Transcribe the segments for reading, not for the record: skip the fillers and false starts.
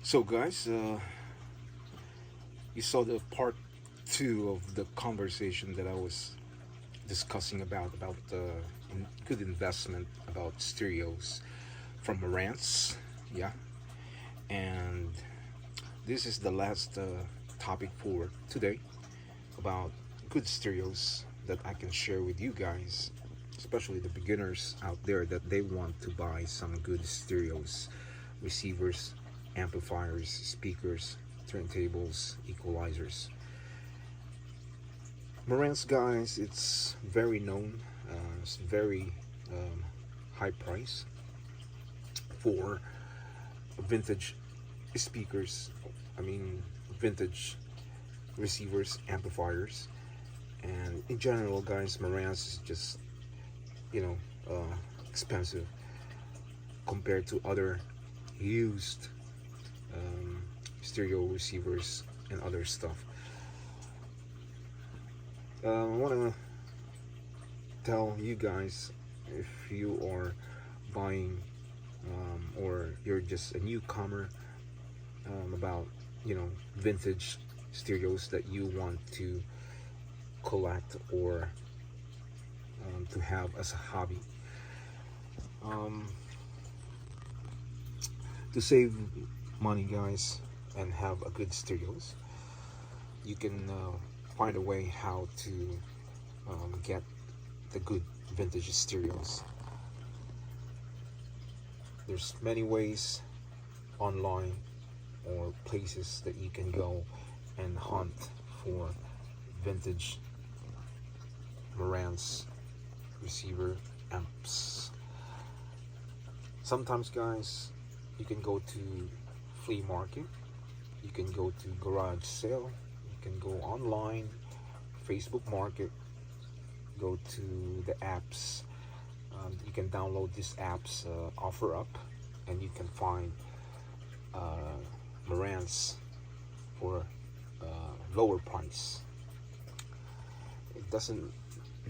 So, guys, you saw the part two of the conversation that I was discussing about good investment about stereos from Marantz, yeah. And this is the last topic for today about good stereos that I can share with you guys, especially the beginners out there that they want to buy some good stereos, receivers, amplifiers, speakers, turntables, equalizers. Marantz, guys, it's very known, it's very um, high price for vintage speakers. I mean, vintage receivers, amplifiers, and in general, guys, Marantz is just you know expensive compared to other used um, stereo receivers and other stuff. I want to tell you guys, if you are buying or you're just a newcomer, about vintage stereos that you want to collect or to have as a hobby. Um, to save money, guys, and have a good stereos, you can find a way how to get the good vintage stereos. There's many ways online or places that you can go and hunt for vintage Marantz receiver amps. Sometimes, guys, you can go to flea market, you can go to garage sale, you can go online, Facebook market, go to the apps. You can download these apps, offer up, and you can find Marantz for lower price. It doesn't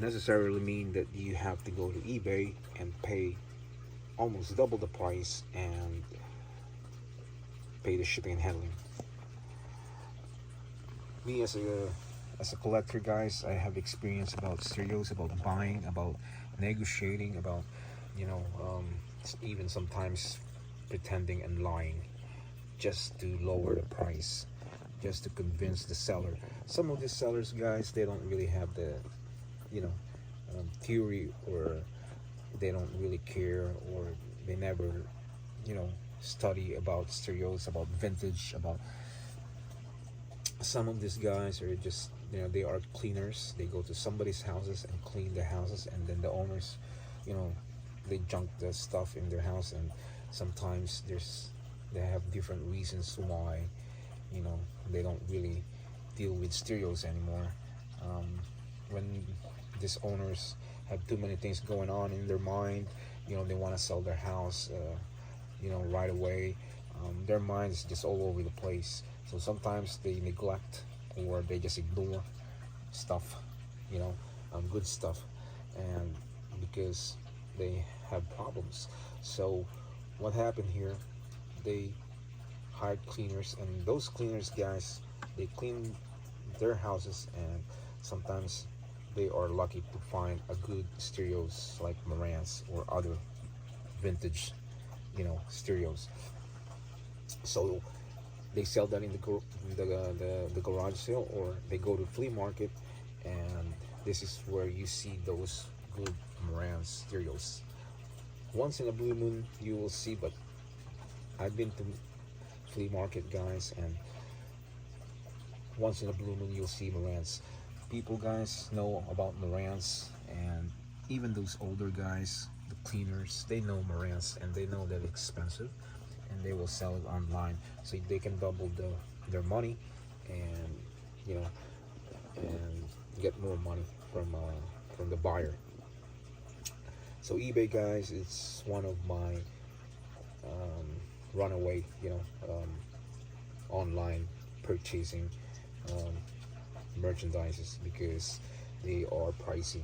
necessarily mean that you have to go to eBay and pay almost double the price and pay the shipping and handling. Me as a collector, guys, I have experience about stereos, about buying, about negotiating, about even sometimes pretending and lying just to lower the price, just to convince the seller. Some of these sellers, guys, they don't really have the theory, or they don't really care, or they never study about stereos, about vintage, about some of these guys are just they are cleaners. They go to somebody's houses and clean the houses, and then the owners you know they junk the stuff in their house, and sometimes they have different reasons why they don't really deal with stereos anymore. When these owners have too many things going on in their mind, they want to sell their house right away. Their mind is just all over the place, so sometimes they neglect or they just ignore stuff, good stuff, and because they have problems. So what happened here, they hired cleaners, and those cleaners, guys, they clean their houses, and sometimes they are lucky to find a good stereos like Marantz or other vintage stereos. So they sell that in the garage sale, or they go to flea market, and this is where you see those good Marantz stereos. Once in a blue moon you will see, but I've been to flea market, guys, and once in a blue moon you'll see Marantz. People, guys, know about Marantz, and even those older guys, the cleaners, they know Marantz, and they know that it's expensive, and they will sell it online so they can double their money, and and get more money from the buyer. So eBay, guys, it's one of my runaway online purchasing um, merchandises, because they are pricey.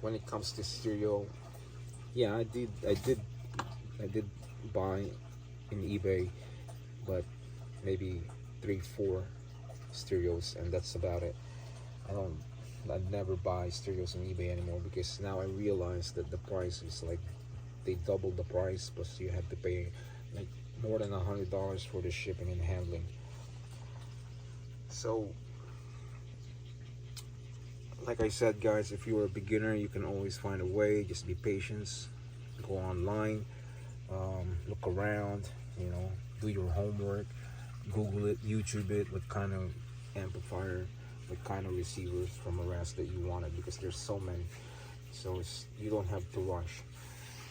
When it comes to stereo, yeah, I did buy in eBay but maybe 3 4 stereos, and that's about it. I don't I never buy stereos on eBay anymore, because now I realize that the price is like they double the price, plus you have to pay like more than $100 for the shipping and handling. So like I said, guys, if you're a beginner, you can always find a way. Just be patient, go online, look around, do your homework, Google it, YouTube it, what kind of amplifier, what kind of receivers from Marantz that you wanted, because there's so many. So you don't have to rush.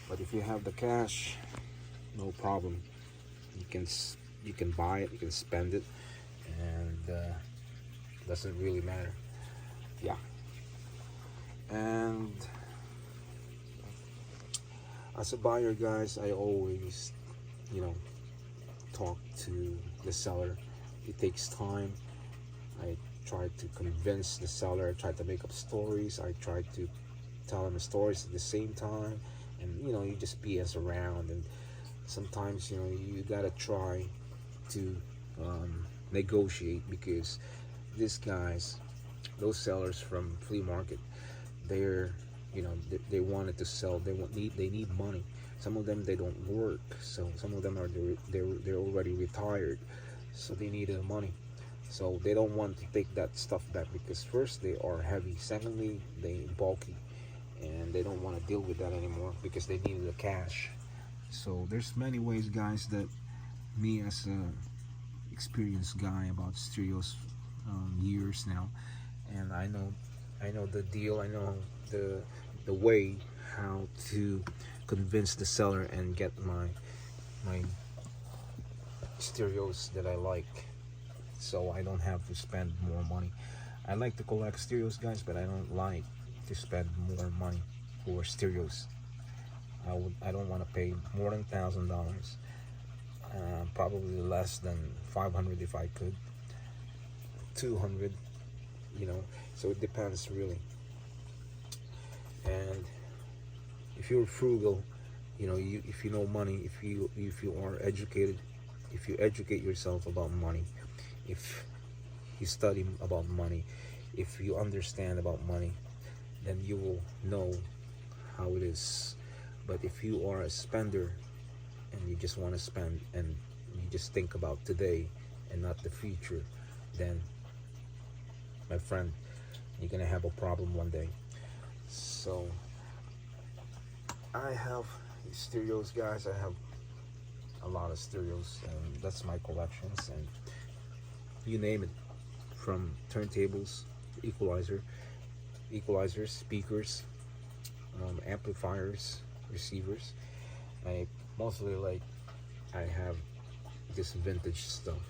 But if you have the cash, no problem. You can buy it, you can spend it, and doesn't really matter. Yeah. And as a buyer, guys, I always, talk to the seller. It takes time. I try to convince the seller. I try to make up stories. I try to tell them the stories at the same time, and you just BS around. And sometimes you gotta try to negotiate, because these guys, those sellers from flea market, they're they wanted to sell. They need money. Some of them, they don't work, so some of them they're already retired, so they need the money. So they don't want to take that stuff back, because first, they are heavy, secondly, they bulky, and they don't want to deal with that anymore because they need the cash. So there's many ways, guys, that me, as a experienced guy about stereos, years now, and I know the deal. I know the way how to convince the seller and get my stereos that I like, so I don't have to spend more money. I like to collect stereos, guys, but I don't like to spend more money for stereos. I don't want to pay more than $1,000. Probably less than 500 if I could. 200, So it depends, really. And if you're frugal, if you know money, if you are educated, if you educate yourself about money, if you study about money, if you understand about money, then you will know how it is. But if you are a spender and you just want to spend, and you just think about today and not the future, then, my friend, you're gonna have a problem one day. So I have stereos, guys. I have a lot of stereos, and that's my collections, and you name it, from turntables to equalizers, speakers, amplifiers, receivers. I mostly I have this vintage stuff,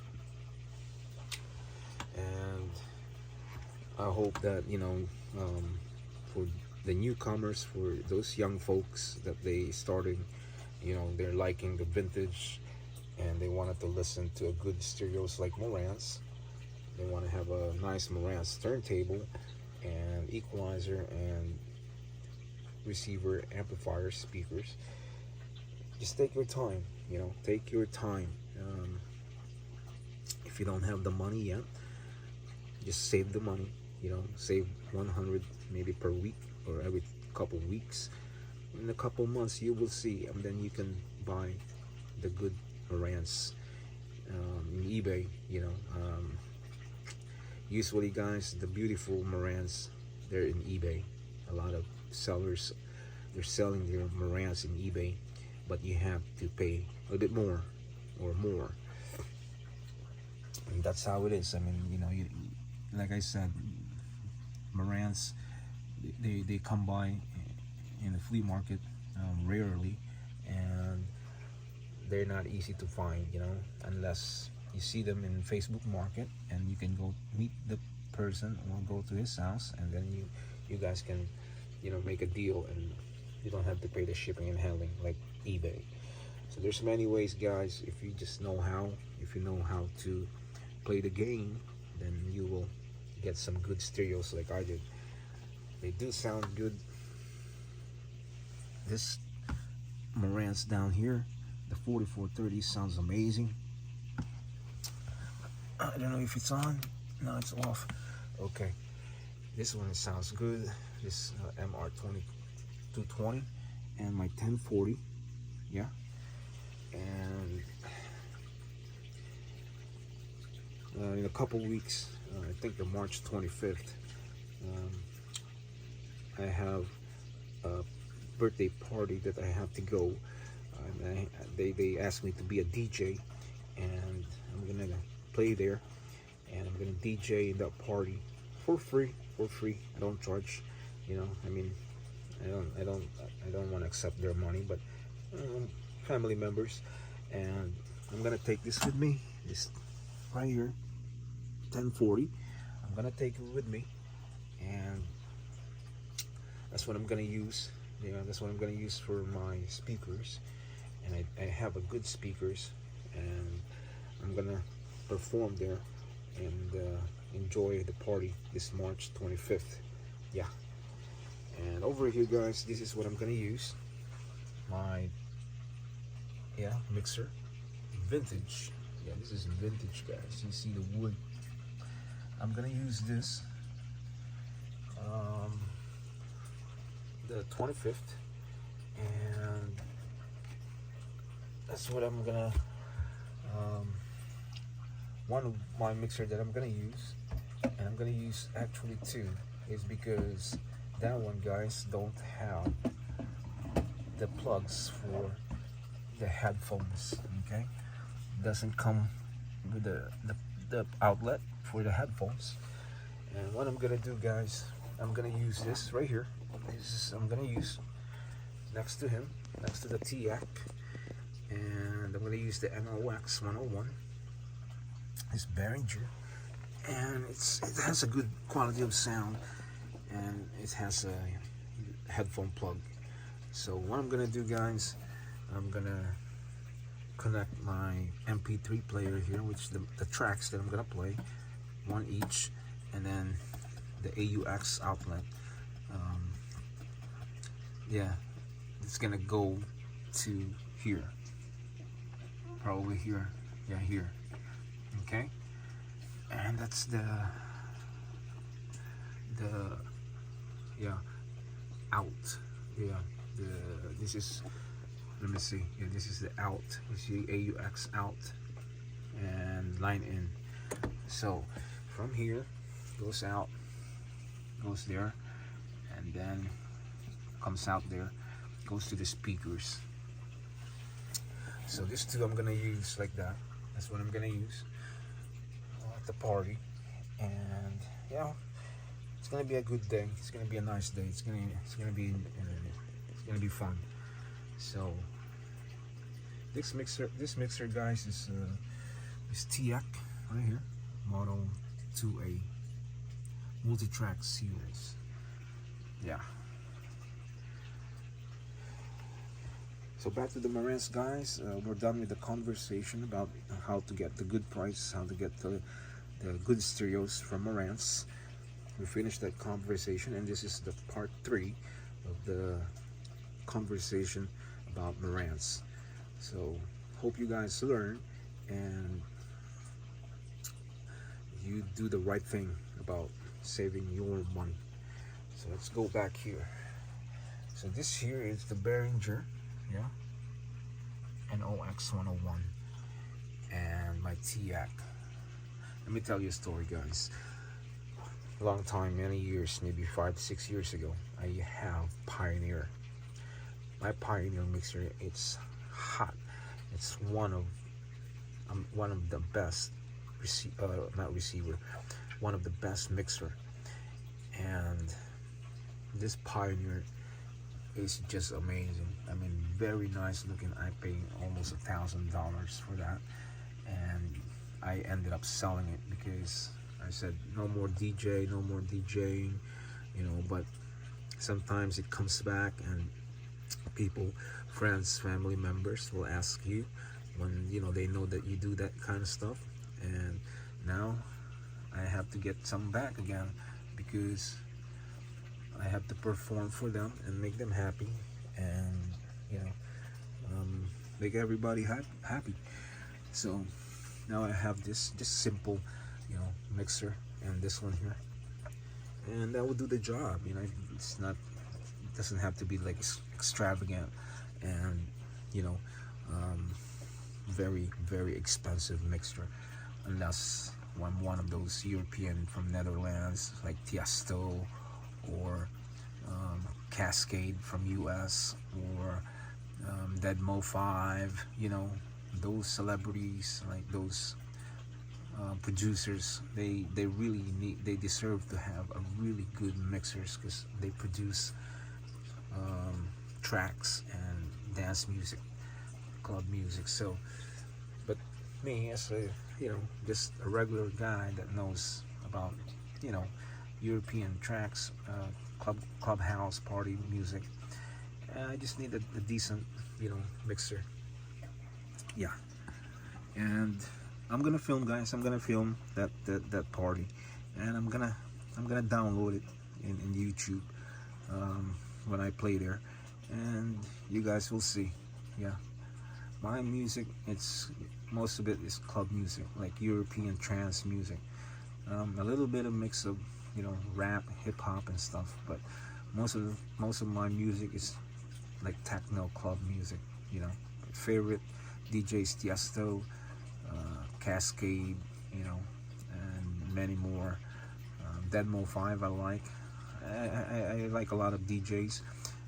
and I hope that for the newcomers, for those young folks that they starting, they're liking the vintage, and they wanted to listen to a good stereos like Marantz. They want to have a nice Marantz turntable and equalizer and receiver, amplifier, speakers. Just take your time, take your time. If you don't have the money yet, just save the money, save 100 maybe per week or every couple weeks. In a couple months, you will see, and then you can buy the good Marantz in eBay. Usually, guys, the beautiful Marantz, they're in eBay. A lot of sellers, they're selling their Marantz in eBay, but you have to pay a little bit more or more, and that's how it is. I mean, like I said, Marantz, they come by in the flea market rarely, and they're not easy to find, unless you see them in Facebook Market, and you can go meet the person or go to his house, and then you guys can make a deal, and you don't have to pay the shipping and handling like eBay. So there's many ways, guys. If you just know how, if you know how to play the game, then you will get some good stereos like I did. They do sound good. This Marantz down here, the 4430, sounds amazing. I don't know if it's on. No, it's off. Okay, this one sounds good. This MR220 and my 1040. Yeah, and in a couple weeks, I think the March 25th, um, I have a birthday party that I have to go. They asked me to be a DJ, and I'm gonna play there, and I'm gonna DJ in that party for free. For free, I don't charge. You know, I mean, I don't want to accept their money, but family members, and I'm gonna take this with me. This right here, 1040. I'm gonna take it with me, and that's what I'm gonna use. That's what I'm gonna use for my speakers, and I have a good speakers, and I'm gonna perform there and enjoy the party this March 25th. Yeah, and over here, guys, this is what I'm gonna use. My mixer, vintage. Yeah, this is vintage, guys. You see the wood. I'm gonna use this. The 25th, and that's what I'm gonna one of my mixer that I'm gonna use, and I'm gonna use actually two, is because that one, guys, don't have the plugs for the headphones. Okay, doesn't come with the outlet for the headphones. And what I'm gonna do, guys, I'm gonna use this right here. I'm gonna use next to him, next to the TAC, and I'm gonna use the NOX 101. It's Behringer, and it has a good quality of sound, and it has a headphone plug. So what I'm gonna do, guys, I'm gonna connect my MP3 player here, which the tracks that I'm gonna play, one each, and then the AUX outlet. Yeah, it's gonna go to here, probably here. Yeah, here. Okay, and that's the out. Yeah, this is, let me see. Yeah, this is the out. You see AUX out and line in. So from here goes out, goes there, and then comes out there, goes to the speakers. So this two I'm gonna use like that. That's what I'm gonna use at the party, and yeah, it's gonna be a good day. It's gonna be a nice day. It's gonna be fun. So this mixer, guys, is TAC right here, Model 2A multi-track series. Yeah. So back to the Marantz, guys. We're done with the conversation about how to get the good price, how to get the good stereos from Marantz. We finished that conversation, and this is the part 3 of the conversation about Marantz. So hope you guys learn and you do the right thing about saving your money. So let's go back here. So this here is the Behringer, yeah, NOX 101, and my TAC. Let me tell you a story, guys. A long time, many years, maybe 5 to 6 years ago, I have Pioneer. My Pioneer mixer, it's hot. It's one of the best one of the best mixer. And this Pioneer is just amazing. I mean, very nice looking. I paid almost $1,000 for that, and I ended up selling it because I said no more DJing, you know. But sometimes it comes back, and people, friends, family members will ask you when, you know, they know that you do that kind of stuff. And now I have to get some back again because I have to perform for them and make them happy, and you know, make everybody happy. So Now I have this just simple, mixer, and this one here, and that will do the job. It's not, it doesn't have to be like extravagant and you know very very expensive mixture, unless I'm one of those European from Netherlands like Tiesto or Cascade from US, or Deadmo 5, those celebrities, like those producers, they really they deserve to have a really good mixers, because they produce tracks and dance music, club music. So, but me as a just a regular guy that knows about European tracks, clubhouse party music, I just need a decent mixer. Yeah, and I'm gonna film, guys. I'm gonna film that party, and I'm gonna download it in YouTube when I play there, and you guys will see. Yeah, my music, it's most of it is club music, like European trance music. A little bit of mix of rap, hip hop, and stuff, but most of my music is like techno club music. Favorite DJs Tiesto, Cascade, and many more. Deadmo 5 I like. I like a lot of DJs,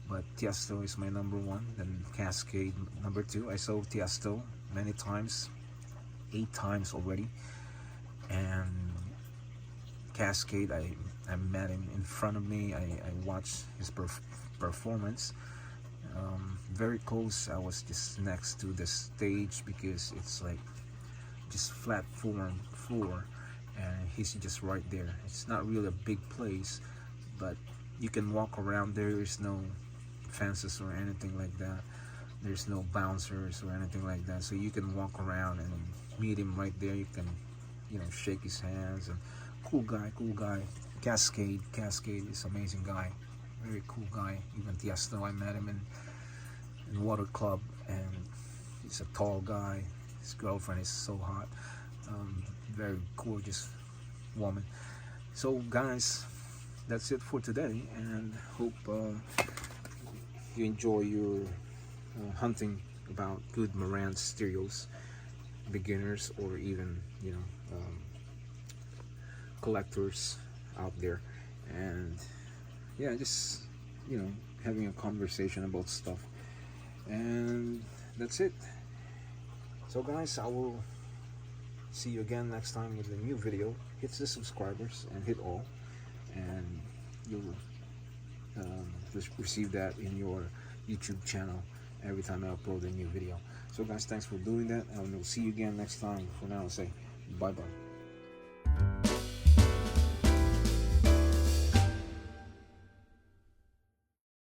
but Tiesto is my number one. Then Cascade number two. I saw Tiesto many times, 8 times already, and Cascade, I met him in front of me. I watched his performance. Very close. I was just next to the stage, because it's like just flat floor, and he's just right there. It's not really a big place, but you can walk around. There's no fences or anything like that. There's no bouncers or anything like that, so you can walk around and meet him right there. You can shake his hands, and cool guy. Cascade is amazing guy, very cool guy. Even Tiesto, I met him in Water Club, and he's a tall guy. His girlfriend is so hot, very gorgeous woman. So guys, that's it for today, and hope you enjoy your hunting about good Marantz stereos, beginners or even collectors out there. And yeah, just having a conversation about stuff, and that's it. So guys, I will see you again next time with a new video. Hit the subscribers and hit all, and you'll just receive that in your YouTube channel every time I upload a new video. So guys, thanks for doing that, and we'll see you again next time. For now, I'll say bye bye.